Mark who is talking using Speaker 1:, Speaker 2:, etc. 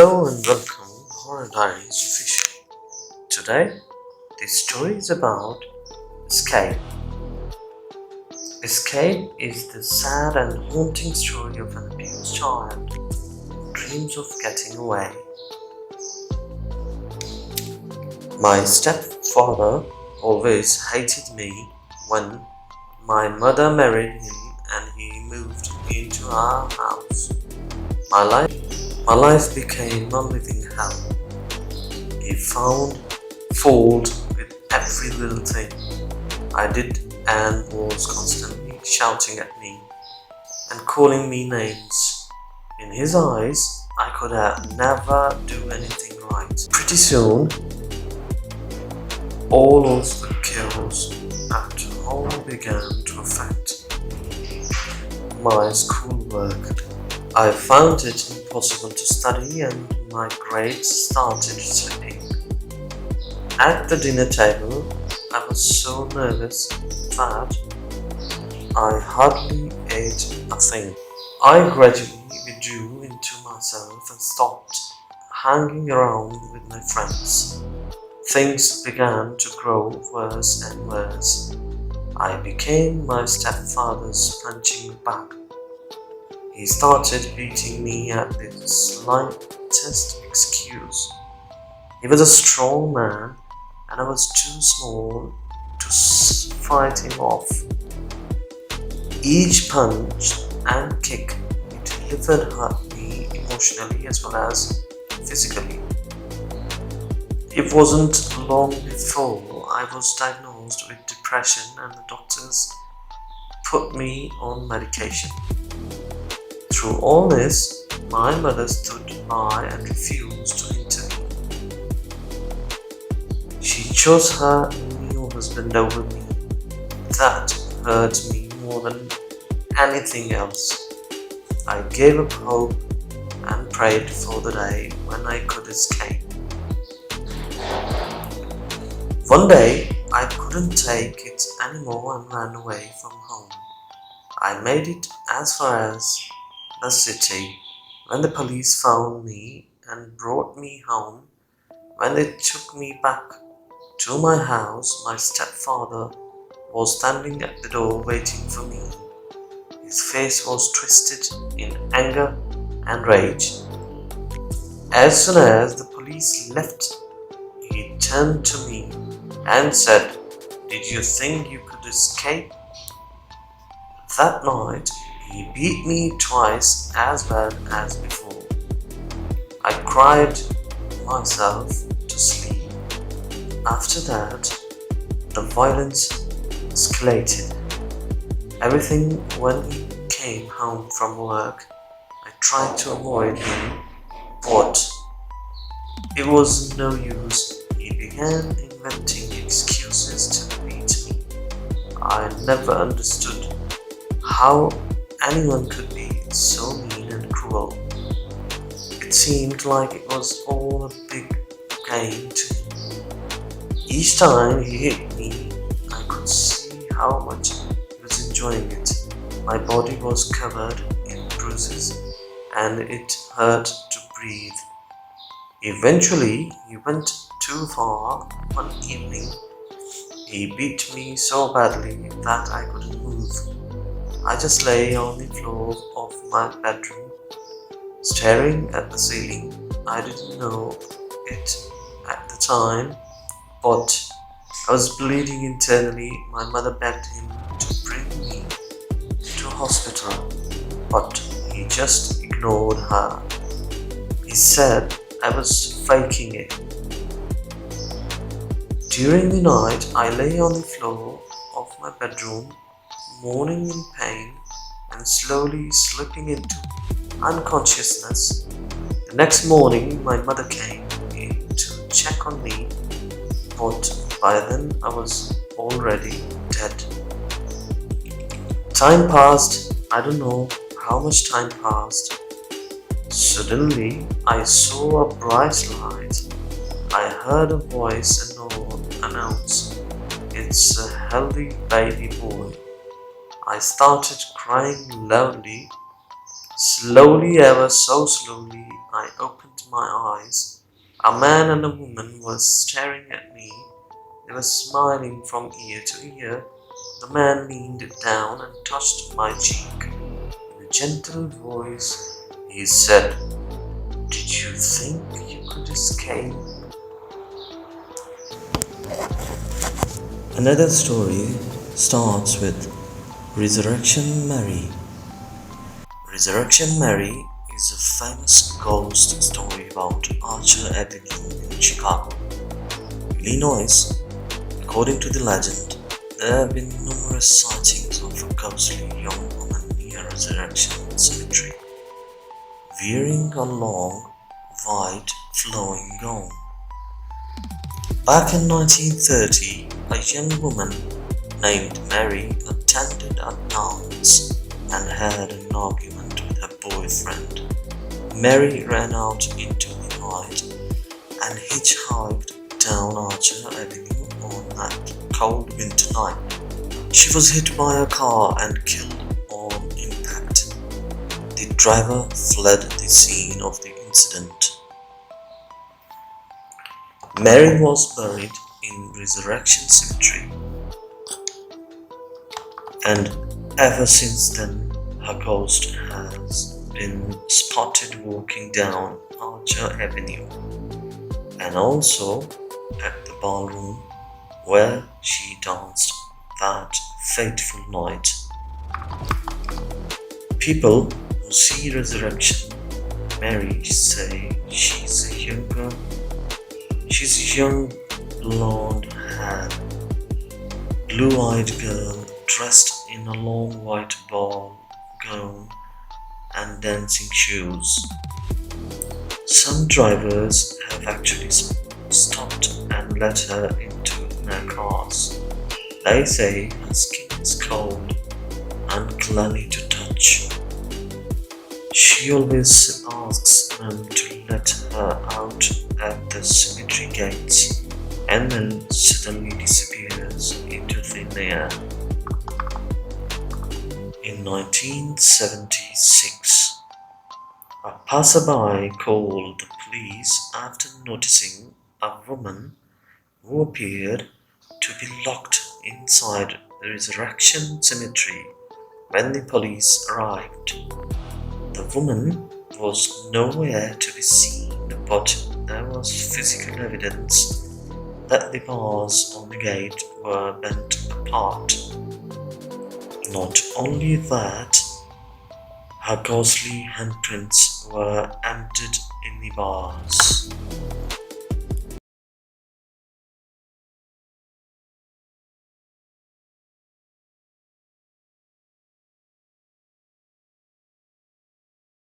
Speaker 1: Hello and welcome to Horror Diaries Official. Today, the story is about escape. Escape is the sad and haunting story of an abused child who dreams of getting away. My stepfather always hated me when my mother married him and he moved into our house. My life became a living hell. He found fault with every little thing I did and was constantly shouting at me and calling me names. In his eyes, I could never do anything right. Pretty soon, all of the chaos at home began to affect my schoolwork. I found it impossible to study and my grades started slipping. At the dinner table, I was so nervous that I hardly ate a thing. I gradually withdrew into myself and stopped hanging around with my friends. Things began to grow worse and worse. I became my stepfather's punching bag. He started beating me at the slightest excuse. He was a strong man and I was too small to fight him off. Each punch and kick he delivered hurt me emotionally as well as physically. It wasn't long before I was diagnosed with depression and the doctors put me on medication. Through all this, my mother stood by and refused to intervene. She chose her new husband over me. That hurt me more than anything else. I gave up hope and prayed for the day when I could escape. One day, I couldn't take it anymore and ran away from home. I made it as far as the city. When the police found me and brought me home, when they took me back to my house, my stepfather was standing at the door waiting for me. His face was twisted in anger and rage. As soon as the police left, he turned to me and said, "Did you think you could escape?" That night, he beat me twice as bad as before. I cried myself to sleep. After that, the violence escalated. When he came home from work, I tried to avoid him, but it was no use. He began inventing excuses to beat me. I never understood how anyone could be so mean and cruel. It seemed like it was all a big game to him. Each time he hit me, I could see how much he was enjoying it. My body was covered in bruises and it hurt to breathe. Eventually, he went too far. One evening, he beat me so badly that I couldn't move. I just lay on the floor of my bedroom, staring at the ceiling. I didn't know it at the time, but I was bleeding internally. My mother begged him to bring me to hospital, but he just ignored her. He said I was faking it. During the night, I lay on the floor of my bedroom, moaning in pain and slowly slipping into unconsciousness. The next morning, my mother came in to check on me, but by then I was already dead. Time passed. I don't know how much time passed. Suddenly, I saw a bright light. I heard a voice announce, "It's a healthy baby boy." I started crying loudly. Slowly, ever so slowly, I opened my eyes. A man and a woman were staring at me. They were smiling from ear to ear. The man leaned down and touched my cheek. In a gentle voice, he said, "Did you think you could escape?" Another story starts with Resurrection Mary. Resurrection Mary is a famous ghost story about Archer Avenue in Chicago, Illinois. According to the legend, there have been numerous sightings of a ghostly young woman near Resurrection Cemetery, wearing a long, white, flowing gown. Back in 1930, a young woman named Mary attended a dance and had an argument with her boyfriend. Mary ran out into the night and hitchhiked down Archer Avenue on that cold winter night. She was hit by a car and killed on impact. The driver fled the scene of the incident. Mary was buried in Resurrection Cemetery, and ever since then her ghost has been spotted walking down Archer Avenue, and also at the ballroom where she danced that fateful night. People who see Resurrection Mary say she's a young, blonde-haired, blue-eyed girl dressed in a long white ball gown and dancing shoes. Some drivers have actually stopped and let her into their cars. They say her skin is cold and clammy to touch. She always asks them to let her out at the cemetery gates and then suddenly disappears into thin air. In 1976, a passerby called the police after noticing a woman who appeared to be locked inside the Resurrection Cemetery. When the police arrived, the woman was nowhere to be seen, but there was physical evidence that the bars on the gate were bent apart. Not only that, her ghostly handprints were embedded in the bars.